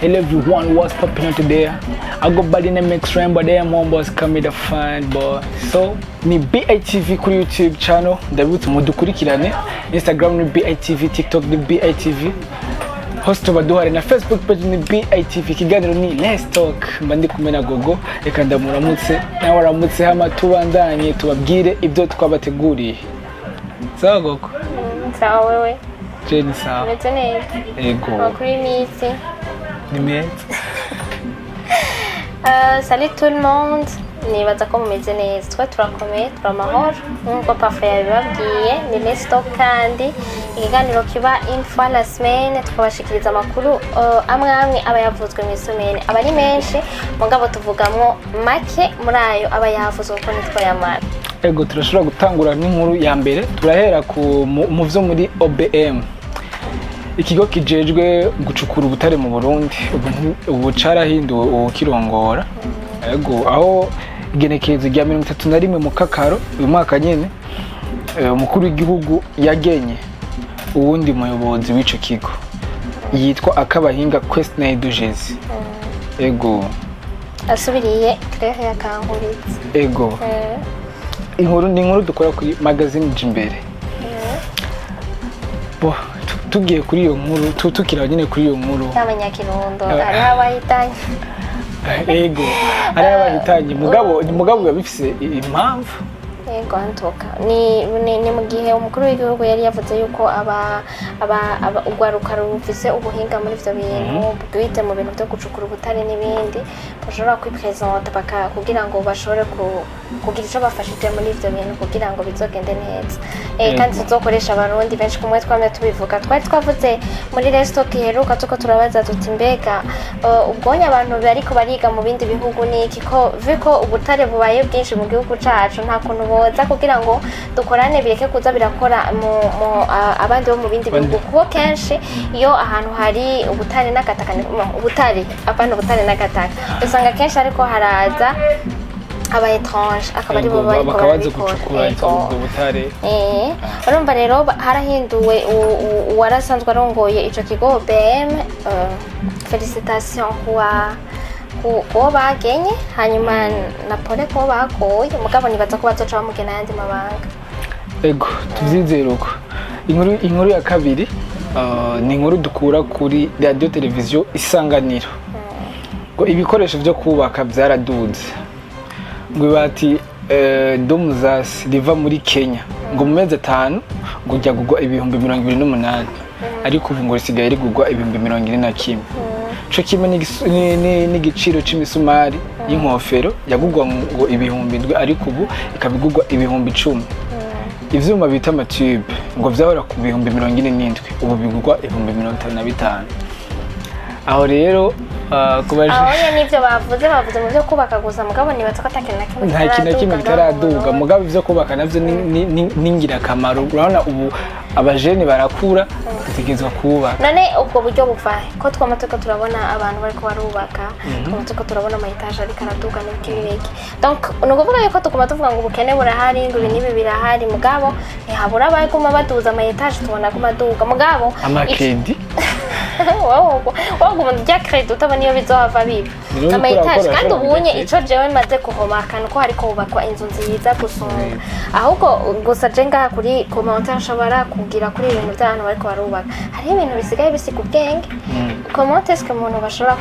Hello everyone, what's popping out today? I go by the name X Rainbow, there Mombos coming the fine boy. So, ni BITV kuri YouTube channel, ndabutse mudukurikirane. Instagram ni BITV, TikTok ni BITV. Host baduhari na Facebook page ni BITV. Kiganiro ni Let's Talk. Mbandi kumena gogo, reka ndamuramutse. Nawe waramutse hama tubandanye tubabwire ibyo twabateguriye. Sawa gogo? Sawa wewe? Jeni sawa. Meze neza? Ego. Makuru n'iki? Ni meza. Salut tout le monde. Nibaza ko mumeze neza. Twe turakomeye, turamahoro. Nkuko parfait yabibabwiye, ni Let's Talk kandi ikiganiro kiba une fois la semaine tukabashikiriza amakuru amwe aba yavuzwe mu isomene. Aba ari menshi, mugabo tuvugamwo make muri ayo aba yavuzwe uko nitwa yamara. Ego turashobora gutangura n'inkuru ya mbere. Turahera ku muvyo muri OBM. Ikigo kijejwe gucukura ubutare mu Burundi ubu carahinduwe ukirongora. Ego aho igenekerezo rya 31 mu kakaro uyu mwaka nyene umukuru w'igihugu yagenye uwundi muyobozi w'ico kigo yitwa Akabahinga Quest Dujezi. Ego asubiriye Claire yakankuritse. Ego inkuru ni inkuru dukora kuri magazine Jimbere. Bo tugiye kuri iyo nkuru tukira nyine kuri iyo nkuru y'abanyakirundo ari abayitanye. Ego ari abayitanye mugabo yabifise impamvu. Ego antoka ni mu gihe umukuru w'igihugu yari yavuze yuko ugwaruka rufise ubuhinga muri ivyo bintu bwite mu bintu byo gucukura ubutare n'ibindi bashobora kwipresenta kugira ngo bashobore kugira ico bafashije muri ivyo bintu kugira ngo bizogende neza. Kandi tuzokoresha abarundi benshi kumwe twamye tubivuga twari twavuze muri resto kiheruka tuko turabaza tuti mbega ubwonya abantu bariko bariga mu bindi bihugu niki ko viko ubutare bubaye bwinshi mu gihugu cacu nta kuntu boza kugira ngo dukorane bireke kuza birakora mu abandi bo mu bindi bihugu kuko kenshi iyo ahantu hari ubutare n'agataka ubutare apana ubutare n'agataka usanga kenshi ariko haraza aba étrange akaba ari bo bakabaza gucukura ubwo butare. Urumva rero harahinduwe warasanzwe arongoye ico kigo OBM. Félicitations kuwa bagenye hanyuma na pole ko bakoye mugabo nibaza ko bazoca bamugena yandi mabanga. Ego tuvyizera uko. Inkuru ya kabiri ni inkuru dukura kuri radio televiziyo Isanganiro. Ngo ibikoresho byo kubaka byaraduze. Ngo bati domuzasi riva muri Kenya ngo mu mezi 5 ngo jya gugwa ibihumbi 28 ariko ubu ngo risigaye rigugwa ibihumbi 41. Cyo kimwe n'igiciro cy'imisumari y'inkofero yagugwa ngo ibihumbi 7 ariko ubu ikabigugwa ibihumbi 10. Ivyuma bita amatube ngo vyahora ku bihumbi 47 ubu bigugwa ibihumbi 55. Aho rero kubaje aho nivyo bavuze mu byo kubaka gusa mugabo nibaza ko nta kintu kitaraduga mugabo ivyo kubaka navyo ningira kamaro. Urabona ubu abajene barakura bategezwa kuba none ubwo buryo buvahe ko twamatseko turabona abantu bariko barubaka twamatseko turabona ama etage ari karaduga n'ikibireki. Donc nukuvuga yuko tukuma tuvuga ngo ubukene burahari ngo nibi birahari mugabo ntihabura abaguma baduza ama etage tubona ko maduga mugabo ama credit waguma ndya credit utabona iyo bizohava biba ama etage kandi ubunye ico jewe maze kuhomaka nuko hariko hubakwa inzu nziza gusumba ahubwo gusa je ngaha kuri commentaire nshobora kugira kuri ibintu by'abantu bariko barubaka hari ibintu bisigaye bisiga ubwenge. Comment est-ce que umuntu bashobora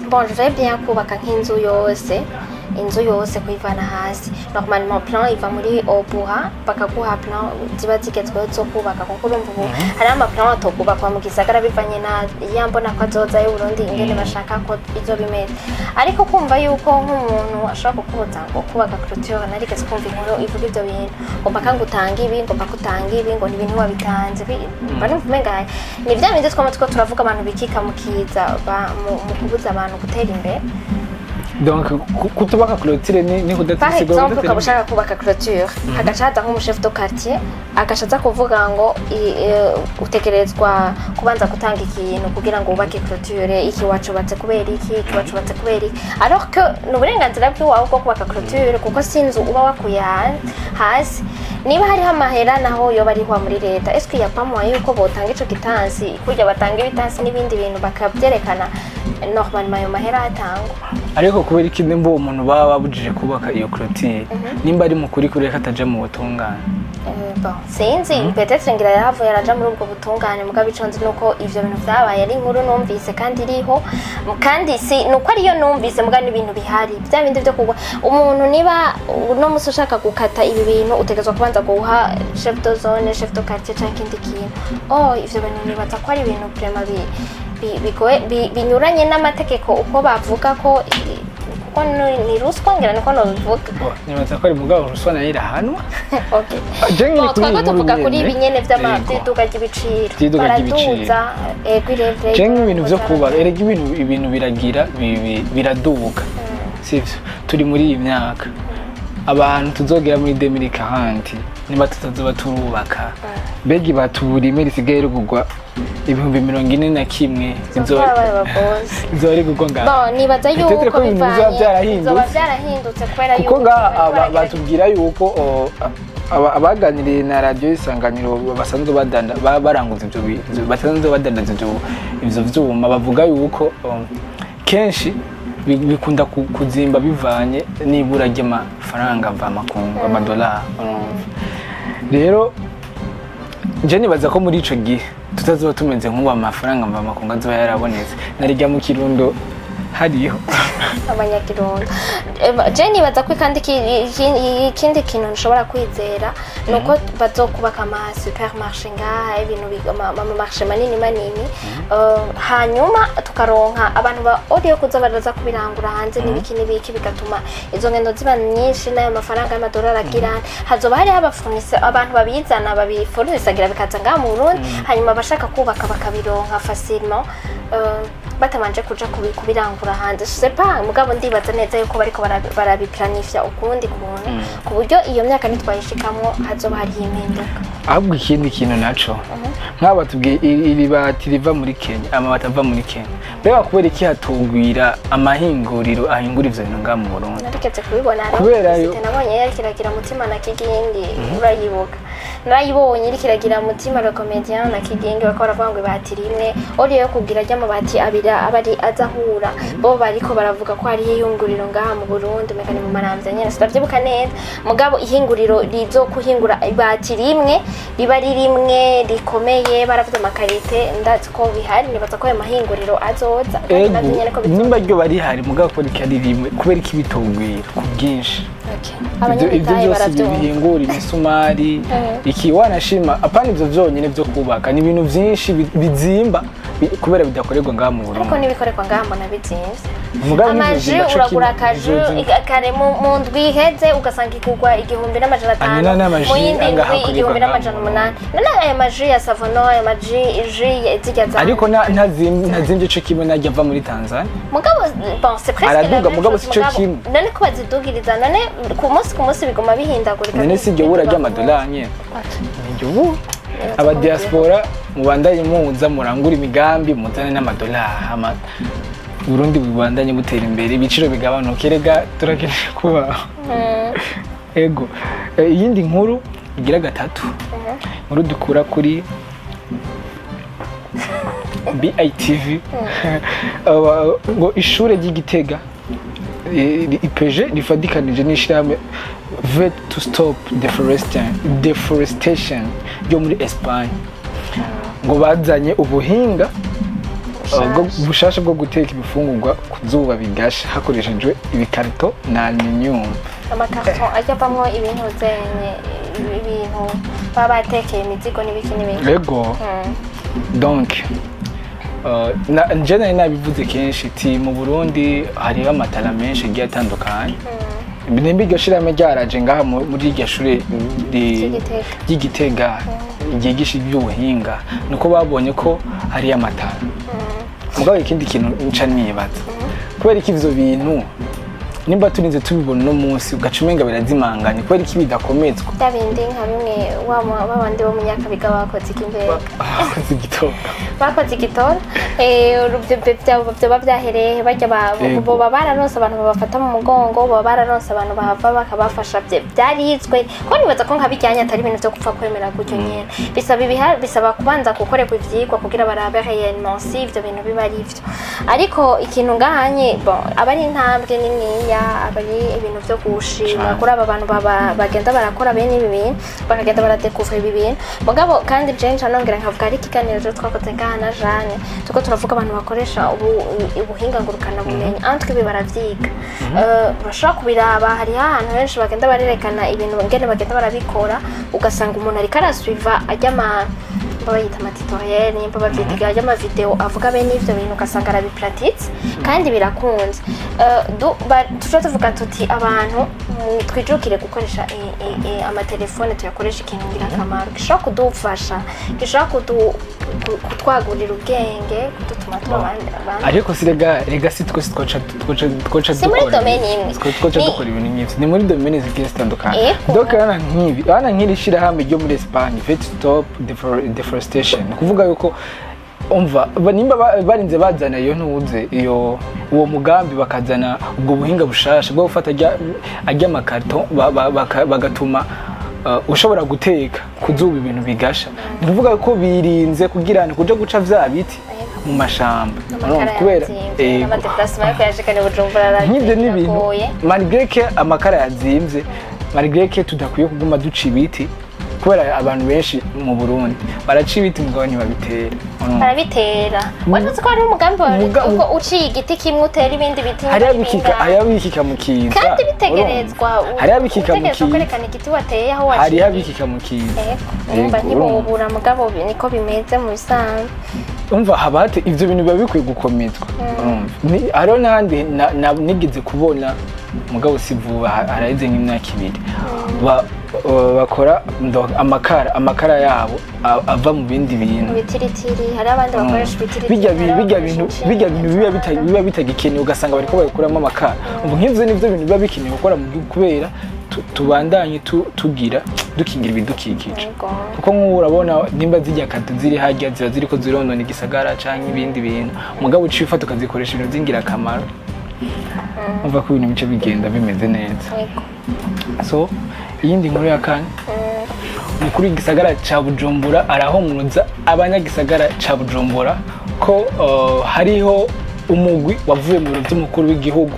bon je vais bien kubaka nk'inzu yose kuivana hasi normalement plan iva muri Buja bakaguha plan ziba zigezweho zo kubaka kuko urumva ubu hari ama plan atokubakwa mu gisagara bivanye na yambona ko azoza y'u Burundi ingene bashaka ko izo bimeze ariko kumva yuko nk'umuntu ashobora kukubuza ngo kubaka clôture narigeze kumva inkuru ivuga ivyo bintu ngo mpaka ngutanga ibi ngo mpaka utanga ibi ngo n'ibintu wabitanze bari mvumenga ni vya bindi twamatsiko turavuga abantu bikika mukiza mu kubuza abantu gutera imbere. Donc kutubaka clôture ni Par exemple ukabushaka kubaka clôture hagashata nk'umuchef de quartier agashaza kuvuga ngo utegerezwa kubanza gutanga ikintu kugira ngo ubake clôture iki wacubatse kubera iki wacubatse kubera iki alors que n'uburenganzira bw'iwawe bwo kubaka clôture kuko sinzu uba wakuye hasi niba hariho amahera naho yoba ariho muri leta eske yapamuye yuko botanga ico gitansi kurya batanga ibitansi n'ibindi bintu bakabyerekana normalement ayo mahera atangwa ariko kubera iki nimba uwo muntu baba babujije kubaka iyo clôture nimba ari mukuri kuri kataje mu butungane sinzi peut-être ngira yahavuye araja muri ubwo butungane mugabo iconzi nuko ivyo bintu vyabaye ari inkuru numvise kandi iriho kandi si nuko ariyo numvise mugabo n'ibintu bihari bya bindi byo kugwa umuntu niba no musi ushaka gukata ibi bintu utegezwa kubanza guha chef de zone chef de quartier cyangwa ikindi kintu ivyo bintu nibaza ko ari ibintu vraiment binyuranye n'amategeko uko bavuga ko kuko ni ruswa ngira niko novuga nibaza ko ari mugabo ruswa nayo irahanwa okay twako tuvuga kuri ibinyene vy'amaduka y'ibiciro baraduza gwirevre jenga ibintu vyo kuba erega ibintu biragira biraduka sivyo turi muri iyi myaka abantu tuzogera muri 2040 niba tutazoba turubaka begi batubura imeri sigaye rugugwa ibihumbi 41 izori gugwa ngaho nibaza yuko bizoba byarahindutse kubera yuko kuko batubwira yuko abaganiriye na radio isanganiro basanzwe baranguza ivyo basanzwe badandaza ivyo vyuma bavuga yuko kenshi bikunda kuzimba bivanye n'ibura ry'amafaranga mva makungu amadolari rero je nibaza ko muri ico gihe tutazoba tumeze nk'ubu amafaranga mva makungu azoba yarabonetse narijya mu Kirundo hariho abanyakirundo je nibaza ko kandi ikindi kintu nshobora kwizera nuko bazokubaka ama supermarché ngaha ibintu ama marché manini hanyuma tukaronka abantu ba audio kuza baraza kubirangura hanze n'ibiki bigatuma izo ngendo ziba nyinshi nayo mafaranga y'amadolari agirana hazoba hari abafurnise abantu babizana babifurnisagira bikaza ngaha mu Burundi hanyuma bashaka kubaka bakabironka facilement batamanje kuja kubirangura hanze sepa mugabo ndibaza neza yuko bariko barabiplanifya ukundi kuntu ku buryo iyo myaka nitwayishikamwo hazoba hari impinduka ahubwo ikindi kintu naco nk'aba tubwiye iri bati riva muri Kenya amabati ava muri Kenya beba kubera iki hatungwira amahinguriro ahingura ivyo bintu ngaha mu Burundi nariketse kubibona kubera yo nabonye yarikiragira mutima na kigingi urayibuka narayibonye irikiragira mutima le comédien na kigingi bakora bavuga ngo ibati rimwe uriye yo kugira ry'amabati abari azahura bo bariko baravuga ko hari ihinguriro ngaha mu Burundi mekani mu Maramvya nyene sitavyibuka neza mugabo ihinguriro rizo kuhingura ibati rimwe riba rimwe rikomeye baravuze amakarite ndazi ko bihari nibaza ko ayo mahinguriro azoza nimba ryo bari hari mugabo ko rikari rimwe kubera iki bitongwira ku bwinshi ibyo byose bihingura imisumari iki wanashima apana ivyo vyonyene vyo kubaka ni ibintu vyinshi bizimba kubera bidakorerwa ngaha mu Burundi ariko nibikorerwa ngaha mbona bizimvye amaji uragura akaju kare mu ndwi iheze ugasanga ikugwa 1500 mu yindi ndwi 1800 none aya maji ya savono aya maji zijya za ariko ntazimvye ico kimwe najya ava muri Tanzania mugabo bon c'est presque araduga mugabo si ico kimwe none ko bazidugiriza none ku munsi biguma bihindagurika none si iryo bura ry'amadolari nyene iryo bu aba diaspora mubandanye muza murangura imigambi muzane n'amadolari Burundi bubandanye butera imbere ibiciro bigabanuka rega turakeneye kuba ego iyindi nkuru igira gatatu nkuru dukura kuri BITV ngo ishure ry'Igitega IPG rifadikanije n'ishirahamwe Vet to Stop Deforestation ryo muri Espagne ngo bazanye ubuhinga bushasha bwo guteka ibifungurwa kuzuba bigasha hakoreshejwe ibikarito na aluminium amakarito ajyapamwo ibintu zenye ibintu baba batekeye imizigo n'ibiki yego donc njye nabivuze kenshi ti mu Burundi hariho amatara menshi agiye atandukanye nimba iryo shirahamwe ryaraje ngaha muri iryo shure ry'Igitega ryigisha iby'ubuhinga nuko babonye ko hari amatara mugabo ikindi kintu nca nibaza kubera iki ivyo bintu nimba turinze tubibona no munsi ugacumenga birazimanganye kubera iki bidakomezwa dabindi nka bimwe babandi bo mu myaka biga bakoze ikimbega bakoze igitondo bakoze igitondo byoba byahereye bajya boba bararonse abantu babafata mu mugongo boba bararonse abantu bahava bakabafasha byarizwe ko nibaza ko nka bijyanye atari ibintu byo gupfa kwemera gutyo nyene bisaba kubanza gukorerwa ivyigwa kugira barabe réellement si ivyo bintu biba ari ivyo ariko ikintu ngahanye aba ari intambwe niniya aba ari ibintu byo gushima kuri aba bantu bagenda barakora bene ibi bintu bakagenda baradekuvura ibi bintu mugabo kandi Jane nongera nkavuga ari ikiganiro cyo twakoze ngaha na Jane tuko turavuga abantu bakoresha ubuhinga ngurukana bumenyi antwe ibi baravyiga urashobora kubiraba hari ahantu henshi bagenda barerekana ibintu ngene bagenda barabikora ugasanga umuntu ariko arasuiva ajya bayita amatutoriel nimba bavyitiga ajya amavideo avuga bene ivyo bintu ugasanga arabipratitse kandi birakunze tuja tuvuga tuti abantu twijukire gukoresha amatelefone tuyakoresha ikintu ngirakamaro gishobora kudufasha gishobora kutwagurira ubwenge kudutuma tuba abandi ariko rega si twese twoca dukora ibintu nk'ivyo ni muri domene zigiye zitandukanye donc hana nk'iri shirahamwe ryo muri Espagne Vet Stop Deforestation ni kuvuga yuko umva nimba barinze bazana iyo ntuze uwo mugambi bakazana ubwo buhinga bushasha bwo gufata ajya amakarton bagatuma ushobora guteka kuzuba ibintu bigasha ni kuvuga ko birinze kugira kuja guca vya biti mu mashamba kubera nk'ibyo n'ibintu malgré que amakara yazimvye malgré que tudakwiye kuguma duca ibiti kubera abantu benshi mu Burundi baraca ibiti mugabo ntibabitera barabitera wavuze ko hari umugambi uko uciye igiti kimwe utera ibindi biti hariya bikika mu kiza kandi bitegerezwa hariya bikika mu kiza kwerekana igiti wateye aho waciye hariya bikika mu kiza nimba ntibubura mugabo niko bimeze mu bisanzwe umva habate ivyo bintu biba bikwiye gukomezwa hariho n'ahandi nigeze kubona mugabo si vuba haraheze nk'imyaka 2 bakora amakara yabo ava mu bindi bintu bitiritiri hari abandi bakoresha ibitiritiri bijya bintu biba bitagikenewe ugasanga bariko bakuramo amakara ubu nk'ivyo nivyo bintu biba bikenewe gukora mu gihugu kubera tubandanye dukingira ibidukikije kuko nk'ubu urabona nimba zijya kado ziri harya ziba ziriko zironona igisagara canke ibindi bintu mugabo uciye ufata ukazikoresha ibintu vy'ingirakamaro umva ko ibintu bice bigenda bimeze neza so iyindi nkuru ya kane umukuru w'igisagara ca Bujumbura arahumuza abanyagisagara ca Bujumbura ko hariho umugwi wavuye mu biro vy'umukuru w'igihugu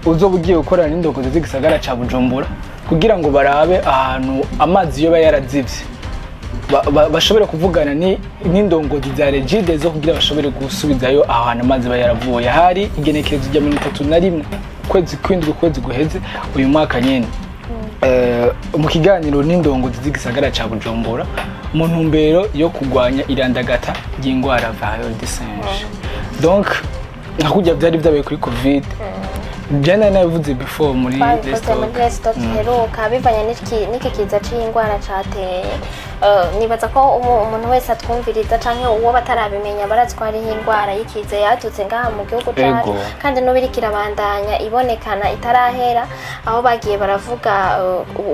uzoba ugiye gukorana n'indongozi z'igisagara ca Bujumbura kugira ngo barabe ahantu amazi yoba yarazivye bashobora kuvugana n'indongozi za regide zo kugira bashobore gusubizayo ahantu amazi aba yaravuye hari igenekerezo rya 31 kwezi kwindwi kwezi guheze uyu mwaka nyene mu kiganiro n'indongozi z'igisagara ca Bujumbura mu ntumbero yo kugwanya irandagata ry'ingwara viral disease donc nakujya byari byabaye kuri covid jana navuze before muri restock heruka bivanye n'iki kiza c'ingwara cateye nibaza ko umuntu wese atwumviriza canke uwo batarabimenya barazwara ingwara y'ikiza yatutse ngaha mu gihugu cyacu kandi no birikirabandanya ibonekana itarahera aho bagiye baravuga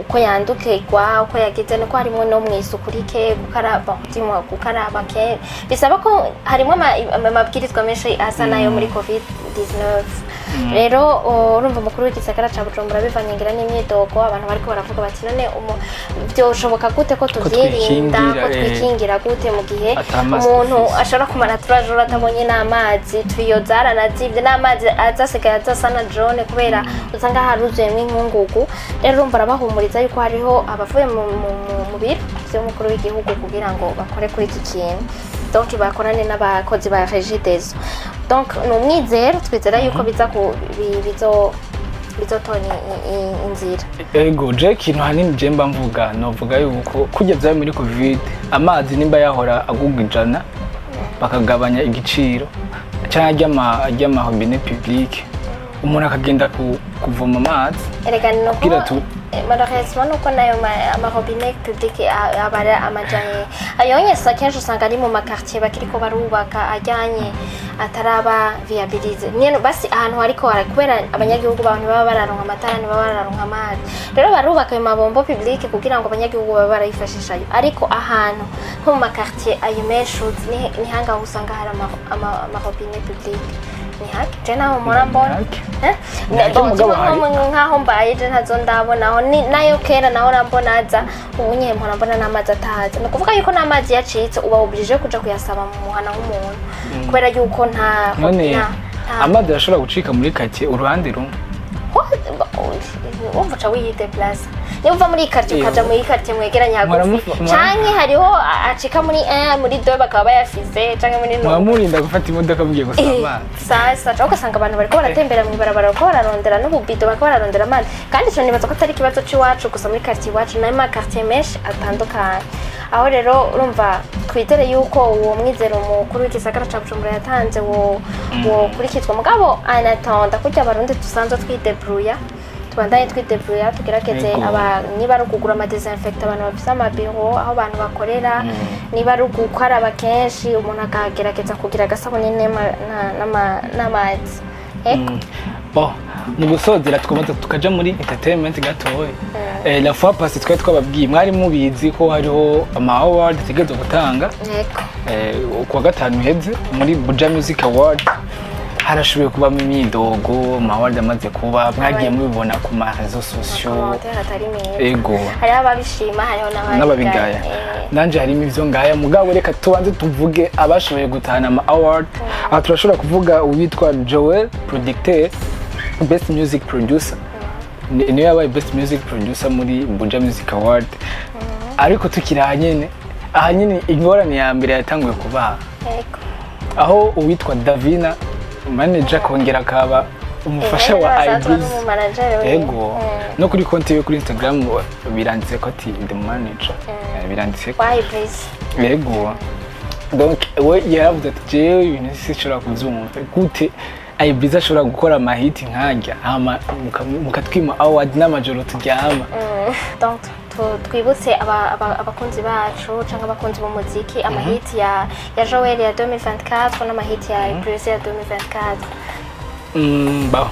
uko yandukirwa uko yagize no ko harimo no mwisukurike gukaraba ke bisaba ko harimo amabwirizwa menshi asa nayo muri covid-19 rero urumva umukuru w'igisagara ca Bujumbura bivanye ngira n'imyidogo abantu bariko baravuga bati none byoshoboka gute ko tuvyirinda ko twikingira gute mu gihe umuntu ashobora kumara turajora atabonye n'amazi twiyozara nazivye n'amazi azasigaye azasa na drone kubera usanga haruzuyemwo inkungugu rero urumva arabahumuriza yuko hariho abavuye mu biro vy'umukuru w'igihugu kugira ngo bakore kuri iki kintu donc bakorane n'abakozi ba Regideso donc numwizero twizera yuko bizotona inzira ego je kintu hanini je mba mvuga novuga yuko kujya byawe muri covid amazi nimba yahora agugijana bakagabanya igiciro cyangwa ajyama hobine public umuntu akagenda kuvoma amazi erega nuko malheureusement nuko nayo amarobine public abara amajanye ayonye sa kenshi usanga ari mu makartier bakiriko barubaka ajyanye ataraba viabilize nyene basi ahantu hariko kubera abanyagihugu abantu baba bararonka amatara baba bararonka amazi rero barubaka ayo mabombo public kugira ngo abanyagihugu baba barayifashisha ariko ahantu nko mu makartier ayo meshuzi ni hanga usanga hari amarobine public ni haki jena ho murambona nkaho mbaye je ntazo ndabonaho nayo kera naho rambona ubunye murambona n'amazi ataza no kuvuga yuko n'amazi yacitse uba oblige kuja kuyasaba mu muhana nk'umuntu kubera yuko nta amazi ashobora gucika muri kake uruhande rumwe umvuca wiyite place ni uva muri quartier ukaja muri quartier mwegeranya hagufi canke hariho acika muri muri 2 bakaba bayafize canke muri no murinda gufata imodoka mugiye gusaba sasa cyo ugasanga abantu bariko baratembera mu barabara ko bararondera n'ububido bakaba bararondera amazi kandi cyo nibaza ko atari kibazo cy'iwacu gusa muri quartier iwacu nayo ma quartier menshi atandukanye aho rero urumva twitere yuko uwo mwizero mukuru w'igisagara ca Bujumbura yatanze wo kurikizwa mugabo anatonda kujya abarundi tusanzwe twidebruya tubandanye twidebruya tugerageze niba ari ukugura ama disinfect abantu bafise amabiro aho abantu bakorera niba ari ugukaraba kenshi umuntu akagerageza kugira agasabune n'amazi mu gusozera twamaze tukaja muri entertainment gatoye la fois passée twari twababwiye mwari mubizi ko hariho ama award tegezo gutanga kuwa gatanu heze muri Buja Music Awards harashoboye kuba mu myidogo amaward amaze kuba mwagiye mubibona ku ma réseaux sociaux ego hari ababishima hariho n'ababigaya nanje harimo ivyo ngaya mugabo reka tubanze tuvuge abashoboye gutahana ama award aha turashobora kuvuga uwitwa Joel producteur best music producer niyo yabaye best music producer muri Buja Music Award ariko tukiri ahanyene ingorane ya mbere yatanguye kubaha aho uwitwa Davina manager kongera akaba umufasha wa Ivyo ego no kuri konti yo kuri Instagram biranditse ko ati the manager biranditse ko ego donc we yaravuze ati jewe ibintu sishobora kuvyumva gute Ivyo ashobora gukora amahiti nkajya hama mukatwima award n'amajoro turyama donc twibutse abakunzi bacu cyangwa abakunzi b'umuziki amahiti ya Joel ya 2024 n'amahiti ya Ivyo ya 2024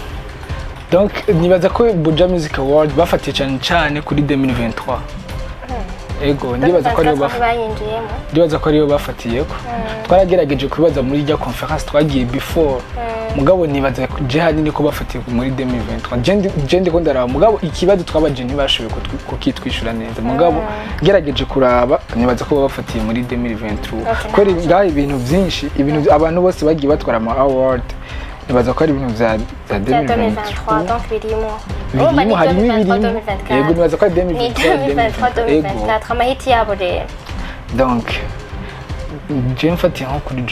donc nibaza ko Buja Music Awards bafatiye cyane kuri 2023 ego ndibaza ko ariyo bafatiyeko twaragerageje kubibaza muri rya conference twagiye before mugabo nibaza je hanini ko bafatiye muri 2023 je ndiko ndaraba mugabo ikibazo twabaje ntibashoboye kukitwishura neza mugabo gerageje kuraba nibaza ko bafatiye muri 2023 kweri ngaho ibintu byinshi ibintu abantu bose bagiye batwara ama award nibaza ko ari ibintu za 2023 donc birimo harimo ibirimo yego nibaza ko ari 2023 amahiti yabo rero donc je mfatiye nko kuri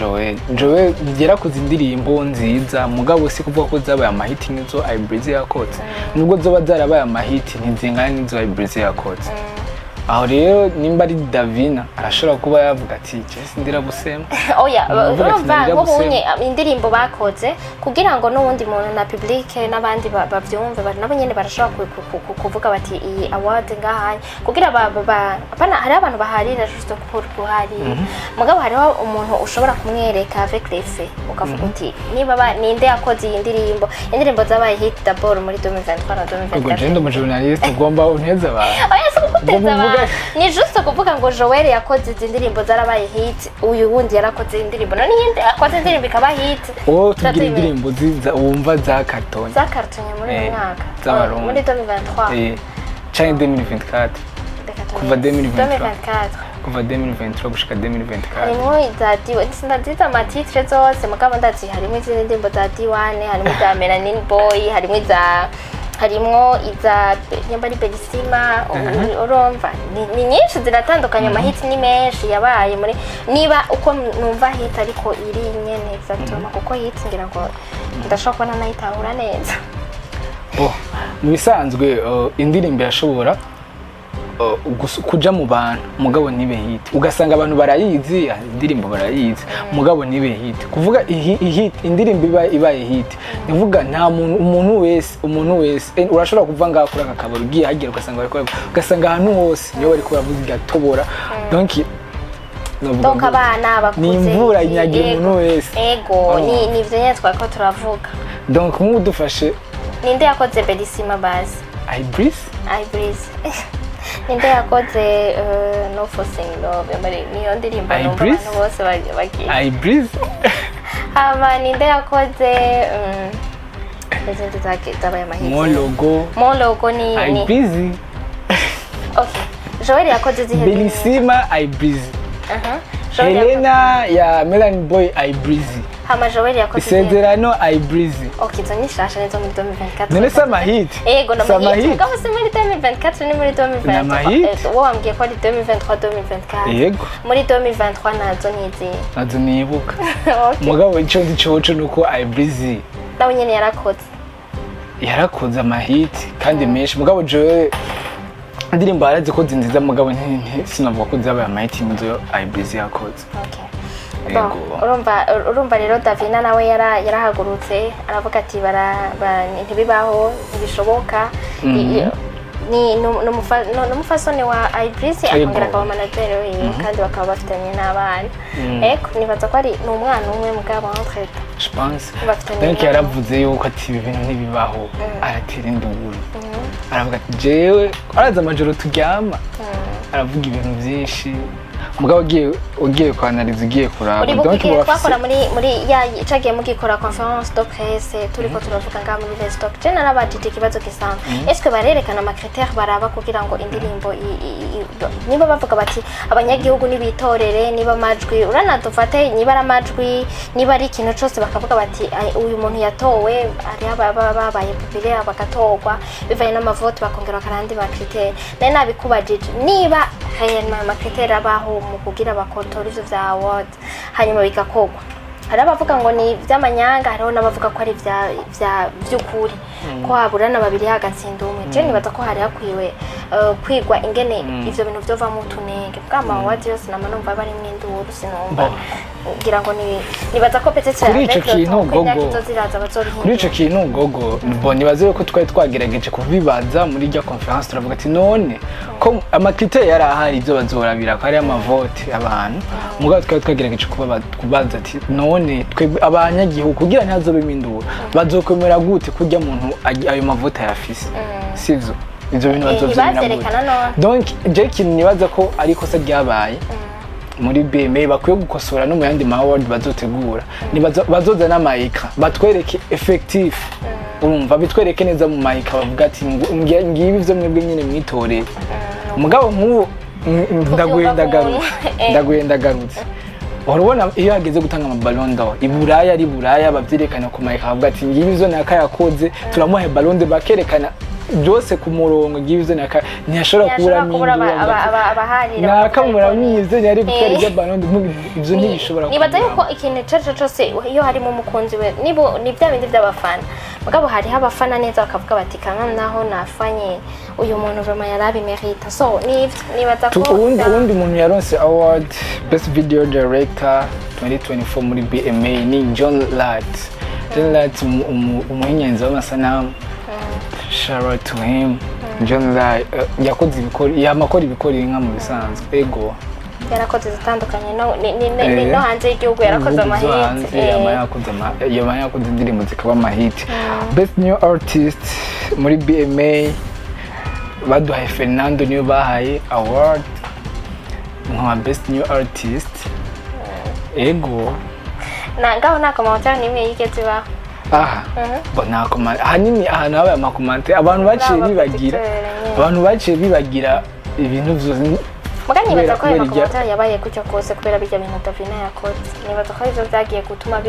Joel yarakoze indirimbo nziza mugabo si kuvuga ko zabaye amahiti nizo Ivyo yakotse nubwo zoba zarabaye amahiti ntizingana nizo Ivyo yakotse aho rero nimba ari Davina arashobora kuba yavuga ati je ndira busema oya urumva nk'ubunye indirimbo bakoze kugira ngo n'ubundi muntu na public n'abandi bavyumve nabo nyene barashobora kuvuga bati iyi award ngahanye kugira apana hari abantu baharira juste pour kuhari mugabo hariho umuntu ushobora kumwereka avec les faits ukavuga uti niba ninde yakoze iyi indirimbo zabaye hit d'abord muri 2023 na 2024 ubwo je ndo mu journalist ugomba unteza abantu oya si kuguteza ni juste kuvuga ngo Joel yakoze izi ndirimbo zarabaye hit uyu wundi yarakoze indirimbo none yindi yakoze indirimbo ikaba hit tugira indirimbo ziza wumva za carton muri mwaka muri 2023 cyane 2024 kuva 2023 gushika 2024 harimo izadiwe sindaziza amatitre zose mugabo ndazi harimo izindi ndirimbo za D1 harimo za Melanin Boy harimo iza nyamba ari Belisima urumva ni nyinshi ziratandukanye amahiti ni menshi yabaye muri niba uko numva hit ariko iri nyene exactement kuko hit ngira ngo ndashaka kubona nayitahura neza mu bisanzwe indirimbo yashobora kuja mu bantu mugabo ntibe hit ugasanga abantu barayizi indirimbo barayizi mugabo ntibe hit kuvuga hit indirimbo ibaye hit nivuga nta umuntu wese urashobora kuva ngaho kuri aka kabari ugiye hagera ugasanga ahantu hose niyo bari kubavuza igatobora donc abana bakuze ni imvura inyagiye umuntu wese ego ni ivyo nyene twako turavuga donc nk'udufashe ninde yakoze Bellissima base I breathe ninde yakoze no forcing love niyo ndirimbo numva abantu bose bagiye I breathe hama ninde yakoze izindi zabaye amahitsi Mon logo ni I breathe okay Joel yakoze zihe Bellissima I breathe Helena ya Melanie Boy I breathe hama Joel yakoze Isezerano I breathe okay zo ni shasha nezo muri 2024 none sama hit ego na mahit kama se muri 2024 ni muri 2023 wo ambwiye ko ari 2023 2024 yego muri 2023 nazo nibuka mugabo ico ndicoco nuko I breathe nawe nyene yarakoze amahit kandi menshi mugabo Joel indirimbo arazi ko nziza mugabo sinavuga ko zabaye amahit muzo I breathe yakoze okay urumva rero Davina nawe yarahagurutse aravuga ati ntibibaho ntibishoboka ni numufasoni wa Ibris akongera akaba manager we kandi bakaba bafitanye n'abana eko nibaza ko ari n'umwana umwe mugabo entre je pense donc yaravuze yuko ati ibi bintu ntibibaho aratera induru aravuga ati jewe araza amajoro turyama aravuga ibintu byinshi mugabo ugiye kwanaliza ugiye kuraba donc twakora muri cagiye mugikora conference de presse turiko turavuga nga muri les stock je narabajije ikibazo gisanzwe est-ce que barerekana ama critères baraba kugira ngo indirimbo niba bavuga bati abanyagihugu nibitorere niba amajwi uranadufate niba aramajwi niba ari ikintu cyose bakavuga bati uyu muntu yatowe ari babaye populaire bagatorwa bivaye n'amavote bakongera karandi ba critères nari nabikubajije niba hayema ama critères abaho mu kugira bakontora ivyo vya award hanyuma bigakogwa hari abavuga ngo ni vy'amanyanga hariho n'abavuga ko ari vya vy'ukuri ko haburana babiri hagatsinda umwe je nibaza ko hari hakwiwe kwigwa ingene ivyo bintu vyova mu tunenge bwama award yose namanumva bari mwinduru sinumva ngira ngo nibaza ko petetse kuri ico kintu gogo nibaze ko twari twagerageje kubibaza muri rya conference turavuga ati none ko amakriteri yari ahari ivyo bazorabira ko ari amavote abantu mugabo twari twagerageje kubaza ati none twebwe abanyagihugu kugira ntazobe imindura bazokomera gute kurya muntu ayo mavote yafise sivyo ivyo bintu bazovyemera donc je kintu nibaza ko ari kosa ryabaye muri BMA bakwiye gukosora no mu yandi ma award bazotegura bazoza n'amayika batwereke effective urumva bitwereke neza mu mayika bavuga ati ngibi ivyo mwebwe nyene mwitoreye mugabo nk'ubu ndaguhendagarutse urabona iyo hageze gutanga ama ballon d'or iburaya bavyerekana ku mayika bavuga ati ngibi ivyo nakayakoze turamuha ballon d'or bakerekana byose ku murongo ngibizo ntiyashobora kubura nakamura myize yari gutwara ibyo ballon ivyo ntibishobora nibaza yuko ikintu cyose iyo harimo umukunzi we ni bya bindi by'abafana mugabo hari abafana neza bakavuga bati kana naho nafanye uyu muntu vraiment yarabi merita so nibaza ko ubundi muntu yaronse award best video director 2024 muri BMA ni John Ladd umuhinyanzi w'amasanamu shout out to him John Ladd yakoze yamakora ibikora inka mu bisanzwe ego yarakoze zitandukanye no hanze y'igihugu yarakoze amahiti yakoze indirimbo zikaba amahiti best new artist muri BMA baduhaye Fernando niyo bahaye award nka best new artist ego ngaho nta commentaire nimwe yigeze baho bona hanini ahantu habaye amakomante abantu baciye bibagira ibintu vyose mugani nibaza ko amakomante yabaye gutyo kose kubera bijya bintu Davina yakoze nibaza ko ivyo vyagiye gutuma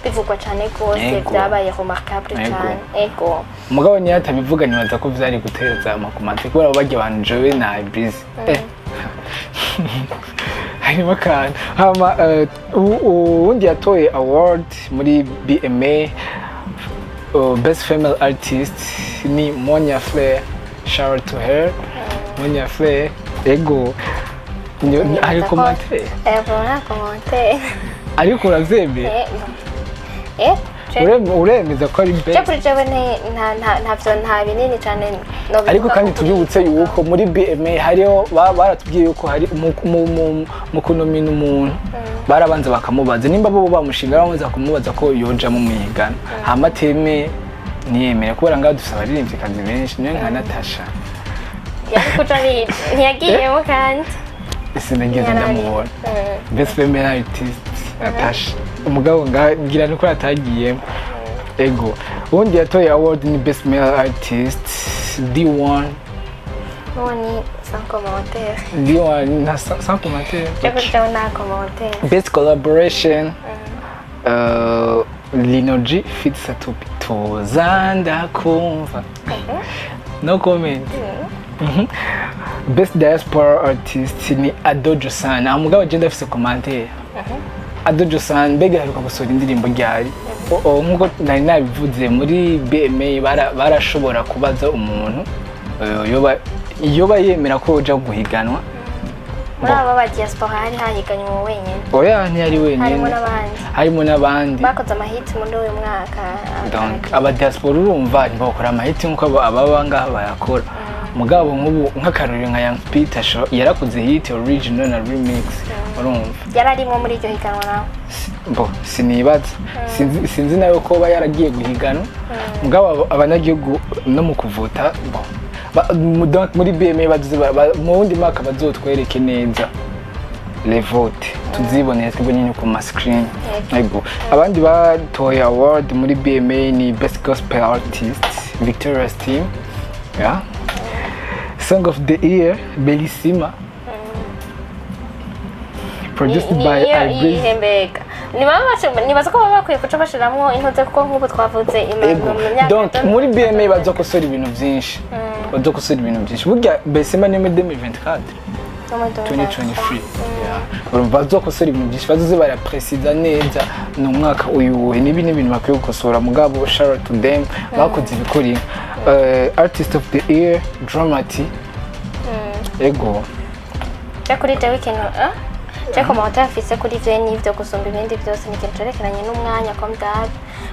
bivugwa cyane kose byabaye remarquable cyane ego mugabo niyo atabivuga nibaza ko vyari gutereza amakomante kubera bajya abantu Joe na Ibris hanyuma kandi uwundi yatoye award muri BMA best female artist ni Monia Flair shout out to her Munyafre ego hari commentaire nta commentaire ariko uravyemera uremeza ko ari best kuri jewe nta binini cyane ariko kandi tubibutse yuko muri BMA hariho baratubwiye yuko hari mu kunomina umuntu barabanza bakamubaza nimba bo bamushinga bamaze kumubaza ko yoja mu muyigana hama teme niyemera kubera ngaho dusaba aririmbye kandi benshi niyo nka Natasha ntiyagiyemo kandi sinigeze ndamubona best female artist Natasha umugabo ngira nuko atagiyemo ego ubundi yatoye award ni best male artist D1 Noni sans commentaire. D1 sans commentaire. Nta commentaire. Best collaboration Linoji fit Satupi tuzanda kumva no comment. Best diaspora artist ni Adojo San. Amugabo agenda afise commentaire. Adojo San mbega haruka gusora indirimbo ryari nkuko nari nabivuze muri BMA barashobora kubaza umuntu yoba yemera ko uja guhiganwa muri aba diaspora hari hahiganywe wenyine oya ntiyari wenyine harimo n'abandi bakoze amahiti muri uyu mwaka donc aba diaspora urumva ntibakora amahiti nkuko ababa ngaha bayakora mugabo nk'ubu nk'akarori nka Young Peter Show yarakoze hit original na remix urumva yararimo muri iryo higanwa nawe bo sinibaza sinzi nayo ko yaragiye guhiganwa mugabo abanyagihugu no mu kuvuta bo muri BMA baduze mu wundi mwaka bazotwereke neza les votes tuziboneye twebwe nyine ku ma screen yego abandi batoye award muri BMA ni best gospel artist Victoria's team yeah song of the year Bellissima produced by Ivyo nibaza ko baba bakwiye kuca bashiramwo intoze kuko nk'ubu twavuze donc muri BMA bazokosora ibintu byinshi burya Bellissima ni muri 2024 2023 urumva bazokosora ibintu byinshi bazoze baraprecisa neza no mwaka uyu nibi n'ibintu bakwiye gukosora mugabo shout to them bakoze ibikori artist of the year Dramati ego kuri the weekend Cheko mawata afise kuri vye n'ivyo gusumba ibindi byose ni kintu cerekeranye n'umwanya comme d'hab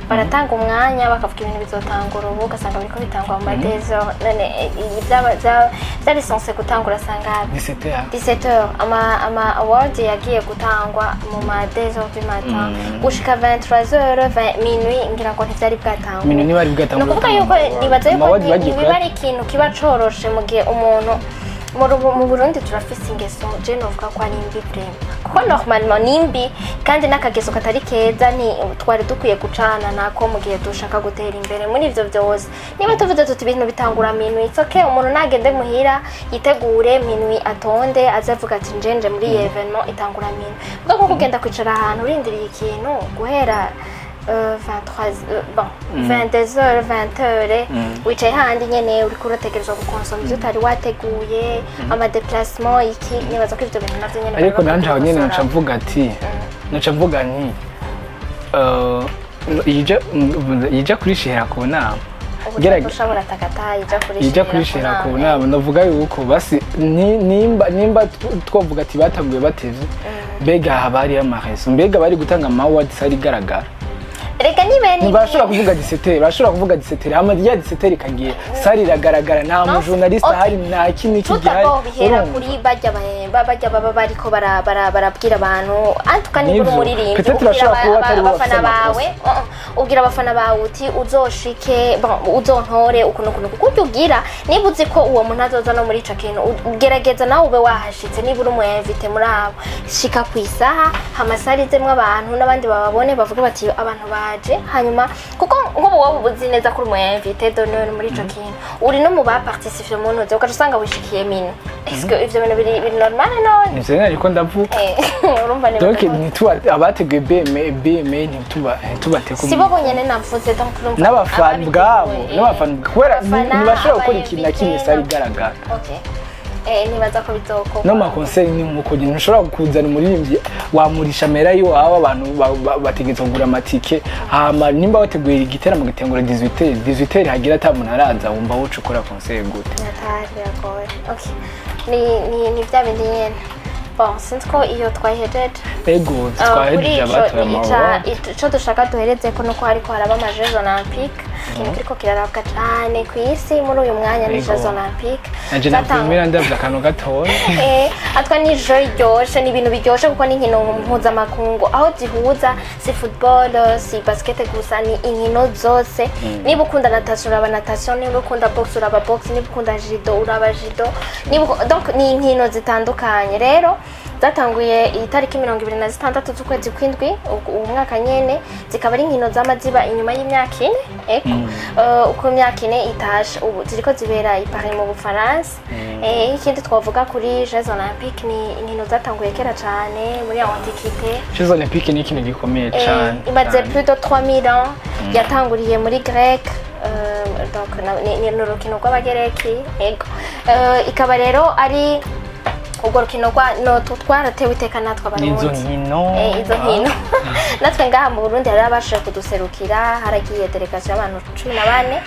baratanga umwanya bakavuga ibintu bizotangura ubu ugasanga biriko bitangwa mu madezo none byari censé gutangura sanga 17h ama award yagiye gutangwa mu madezo du matin gushika 23h minuit ngira ngo ntivyari bwatangwa minuit ni bari bwatangwa no kuvuga yuko nibaza yuko bari ikintu kiba coroshe mu gihe umuntu mu Burundi turafise ingeso je novuga ko ari imbi prime kuko normalement nimbi kandi nakageso katari keza ni twari dukwiye gucana nako mu gihe dushaka gutera imbere muri ivyo byose niba tuvuze tuti ibintu bitangura minuit okay umuntu nagende muhira yitegure minuit atonde azavuga ati njenje muri evenement itangura minuit kuko kugenda kwicara ahantu urindiriye ikintu guhera 22h 20h wicaye handi nyene uri kurotegerezwa gukonsoma ibyo utari wateguye ama déplacement iki nibaza ko ivyo bintu navyo nyene ariko nanje aho nyene naca mvuga nti yija kurishira ku nama ushobora takata yija kurishira ku nama navuga yuko basi nimba twovuga ati batanguye batevye mbega habari y'amareso mbega bari gutanga ama awards ari garagara reka nibeni bashobora kuvuga 17 bashobora kuvuga 17 amadi ya 17 kagiye sari ragaragara nta mu journalist hari nta kintu kigihari urumva kuri bajya baba bariko barabwira abantu antuka ni umuririmbi abafana bawe ubwira abafana bawe uti uzoshike uzontore ukuntu kuko ugira niba uzi ko uwo muntu azoza no muri ico kintu ugerageza nawe ube wahashitse niba uri umu invite muri abo shika kwisaha hamasalizemwe abantu nabandi bababone bavuga bati abantu baje hanyuma kuko nk'ubu wowe uzi neza ko uri umu invite d'honneur muri ico kintu uri no mu ba participer mu ntoze ukasanga wishikiye mino est-ce que ivyo bintu biri normal none nivyo ariko ndavuga urumva ne donc nituba abateguye BMA ntitubateka sibo bonyene navuze donc n'abafana bwabo kubera ntibashobora gukora ikintu na kimwe sari garagara okay nibaza ko bizokorwa no ma concert ni nkuko nyine ushobora kuzana umuririmbyi wamurisha mera yo aba abantu bategetse kugura amatike hama nimba wateguye igiteramo gitengura 18 hagira atamuntu araza wumva wocu ukora concert gute natari yagoye okay ni bya bindi nyene bon sinzi ko iyo twahejeje ego twahejeje abaturama ico dushaka duhereze ko nuko hariko haraba ama Jeux Olympiques ikintu kiriko kirarabwa cane ku isi muri uyu mwanya ni Jeux Olympiques zatangura ndavya akantu gatoya atwa ni jeu iryoshe ni ibintu biryoshe kuko ni inkino mpuzamakungu aho zihuza si football si basket gusa ni inkino zose niba ukunda natation uraba natation niba ukunda box uraba box niba ukunda judo uraba judo donc ni inkino zitandukanye rero zatanguye itariki 26 z'ukwezi kw'indwi umwaka nyene zikaba ari inkino z'amaziba inyuma y'imyaka 4 uko imyaka 4 itashe ubu ziriko zibera i Paris mu Bufaransa ikindi twavuga kuri Jeux Olympiques ni inkino zatanguye kera cyane muri antiquité Jeux Olympiques ni ikintu gikomeye cyane imaze plus de 3000 ans yatanguriye muri Grec donc ni urukino rw'abagereki ikaba rero ari ubwo rukino twaratewe iteka natwe abarundi izo nkino natwe ngaha mu Burundi hari abashije kuduserukira haragiye delegation y'abantu 14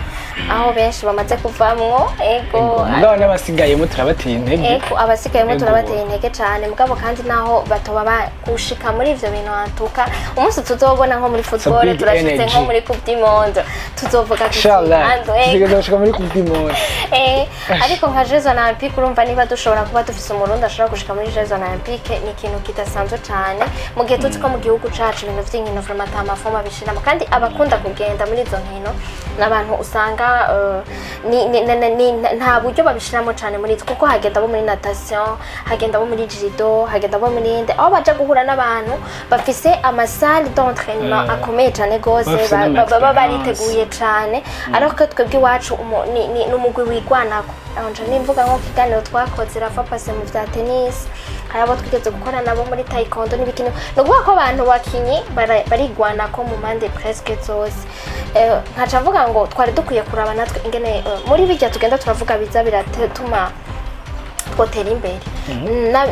aho benshi bamaze kuvamwo mugabo n'abasigayemo turabateye intege abasigayemo turabateye intege cyane mugabo kandi naho batoba gushika muri ivyo bintu antuka umunsi tuzobona nko muri football turashitse nko muri coupe du monde tuzovuga tuzoshika muri coupe du monde ariko nka Jeux Olympiques urumva niba dushobora kuba dufise umurundi ashobora gushika muri Jeux Olympiques ni ikintu kidasanzwe cyane mu gihe tuzi ko mu gihugu cacu ibintu vy'inkino vraiment amafoma bishiramo kandi abakunda kugenda muri izo nkino n'abantu usanga nta buryo babishiramo cyane muri kuko hagenda bo muri natation hagenda bo muri judo hagenda bo muri inde aho baje guhura n'abantu bafise amasalle d'entraînement akomeye cyane gose baba bariteguye cyane ariko twebwe iwacu ni umugwi wigwanako anje nimvuga nko kiganiro twakoze rafa passe mu vya tennis harabo twigeze gukora nabo muri taekwondo n'ibikino no kuvuga ko abantu bakinyi barigwanako mu mande presque zose nkaca mvuga ngo twari dukwiye kuraba natwe ingene muri bijya tugenda turavuga biza biratuma twotera imbere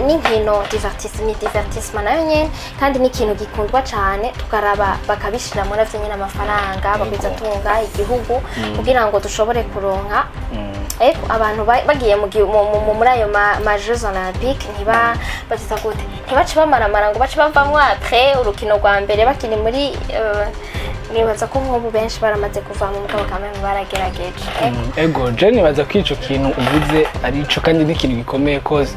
n'inkino divertissement nayo nyene kandi n'ikintu gikundwa cyane tukaraba bakabishira muri avyo nyene amafaranga babiza tunga igihugu kugira ngo dushobore kuronka abantu bagiye muri ayo ma Jeux Olympiques baziza gute ntibace bamaramara ngo bace bavamwo après urukino rwa mbere bakiri muri nibaza ko nk'ubu benshi baramaze kuva mu mugabo kamwe baragerageje ego je nibaza ko ico kintu uvuze ari ico kandi n'ikintu gikomeye cause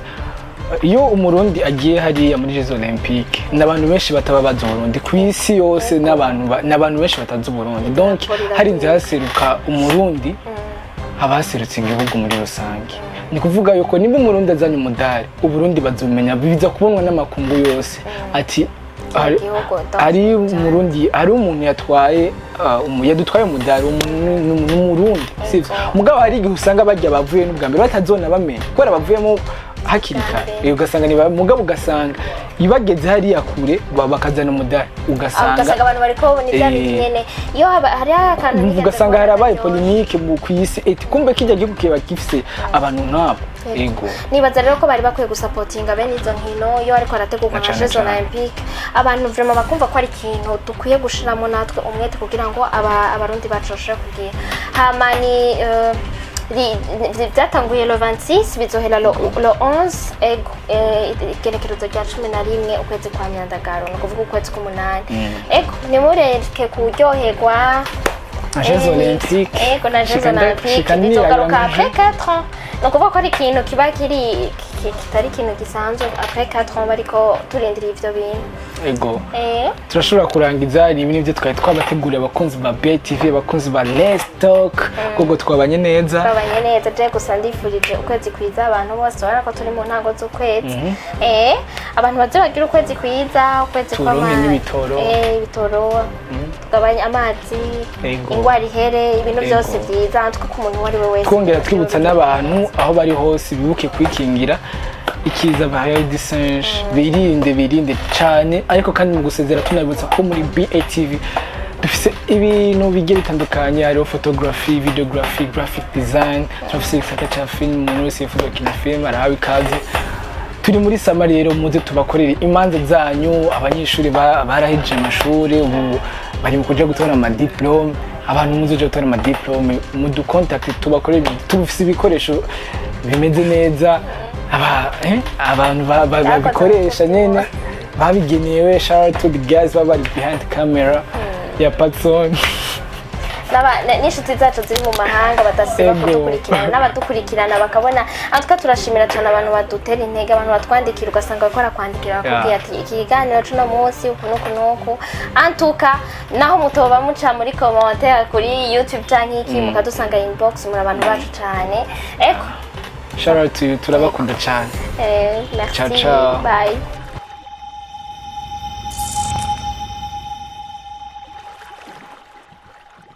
iyo umurundi agiye hariya muri Jeux Olympiques n'abantu benshi batababaza Burundi ku isi yose n'abantu benshi batazi Burundi donc hari inzira haseruka umurundi abaserutse igihugu muri rusange ni kuvuga yuko niba umurundi azanye umudari uburundi bazumenya biza kubonwa n'amakungu yose ati ari umurundi ari umuntu yadutwaye umudari n'umurundi sivyo mugabo hari igihe usanga bajya bavuye n'ubwa mbere batazona bamenya kubera bavuyemo hakiri kare ugasanga ni mugabo ugasanga ibageze hariya kure bakazana umudari ugasanga abantu bariko ni bya binyene iyo hari akantu ugasanga harabaye polemique mu kwisi eti kumbe kijya gihugu kiba gifise abantu nk'abo ego nibaza rero ko bari bakwiye gusupportinga bene izo nkino iyo ariko arategurwa na Jeux Olympiques abantu vraiment bakumva ko ari ikintu dukwiye gushiramo natwe umwete kugira ngo abarundi bacoshe kugira hamani byatanguye le 26 bizohera le 11 igenekerezo rya 11 ukwezi kwa myandagaro no kuvuga ukwezi k'umunani nimureke kuryoherwa Jeux Olympiques na Jeux Olympiques bizogaruka après 4 ans no kuvuga ko ari ikintu kiba kitari ikintu gisanzwe après 4 ans bariko turindira ivyo bintu turashobora kurangiza ni ibintu byo twari twabateguriye abakunzi ba BTV abakunzi ba Let's Talk kuko twabanye neza je gusa ndifurije ukwezi kwiza abantu bose barako turi mu ntango z'ukwezi abantu baje bagira ukwezi kwiza ukwezi ibitoro tugabanya amazi ingwara ihere ibintu byose byiza tuko ku muntu wari we wese twongera twibutsa n'abantu aho bari hose bibuke kwikingira ikiza bahaye disenje birinde cyane ariko kandi mu gusezera tunabutsa ko muri BATV dufise ibintu bigiye bitandukanye, hariho photography, videography, graphic design, turafise igisata ca film, umuntu wese yifuza gukina film arahawe ikaze. Turi muri sama rero muze tubakorera imanza zanyu, abanyeshuri barahejeje amashuri ubu bari mu kuja gutora ama diplome, abantu muze gutora ama diplome mu du contact tubakorera, tufise ibikoresho bimeze neza, abantu babikoresha nyene babigenewe. Shout out to the guys baba behind the camera ya Patson n'inshuti zacu ziri mu mahanga badasiba kudukurikirana n'abadukurikirana bakabona. Antuka turashimira cyane abantu badutera intege, abantu batwandikira ugasanga bakora kwandikira bakubwira ati iki kiganiro cuno munsi uku. Antuka naho mutoba muca muri commentaire kuri YouTube canke iki mukadusanga inbox, muri abantu bacu cyane. Eko shout out to you, turabakunda cyane. Merci, bye.